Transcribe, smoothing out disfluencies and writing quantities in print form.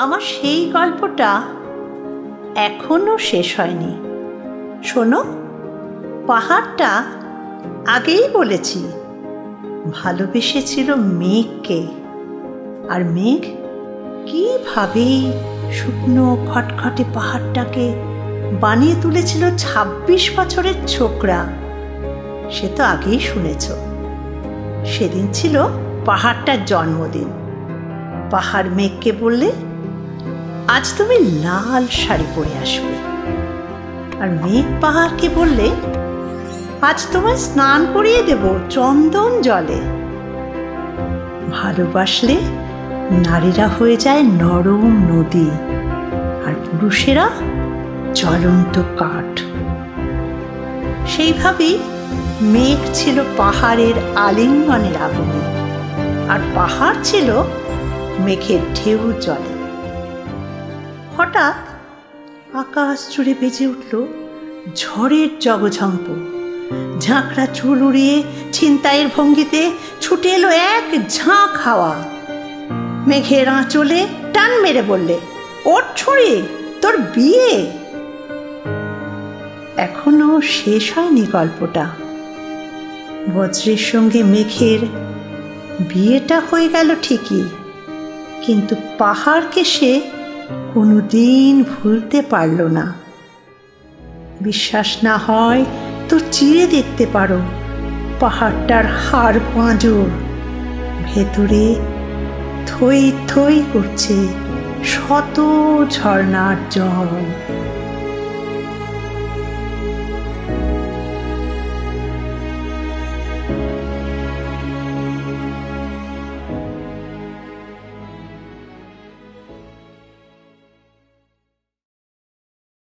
আমার সেই গল্পটা এখনো শেষ হয়নি। শোনো, পাহাড়টা আগেই বলেছি ভালোবেসেছিল মেঘকে, আর মেঘ কিভাবে শুকনো খটখটে পাহাড়টাকে বানিয়ে তুলেছিল ২৬ বছরের ছোকরা, সে তো আগেই শুনেছ। সেদিন ছিল পাহাড়টার জন্মদিন। পাহাড় মেঘকে বললে, আজ তুমি লাল শাড়ি পরে আসবে। আর মেঘ পাহাড়কে বললে, আজ তোমায় স্নান করিয়ে দেব চন্দন জলে। ভালোবাসলে নারীরা হয়ে যায় নরম নদী, আর পুরুষেরা জ্বলন্ত কাঠ। সেইভাবেই মেঘ ছিল পাহাড়ের আলিঙ্গনের আগুনে, আর পাহাড় ছিল মেঘের ঢেউ জলে। হঠাৎ আকাশ জুড়ে বেজে উঠল ঝড়ের জগঝম্প। ঝাঁকড়া চুল উড়িয়ে ছিনতাইয়ের ভঙ্গিতে ছুটে এলো এক ঝাঁক হাওয়া। মেঘের আঁচলে টান মেরে বললে, ওঠ ছুঁড়ি, তোর বিয়ে। এখনো শেষ হয়নি গল্পটা। বজ্রের সঙ্গে মেঘের বিয়েটা হয়ে গেল ঠিকই, কিন্তু পাহাড়কে সে কোনোদিন ভুলতে পারল না। বিশ্বাস না হয় তো চিরে দেখতে পারো পাহাড়টার হাড় পাঁজর। ভেতরে থই থই করছে শত ঝর্ণার জল।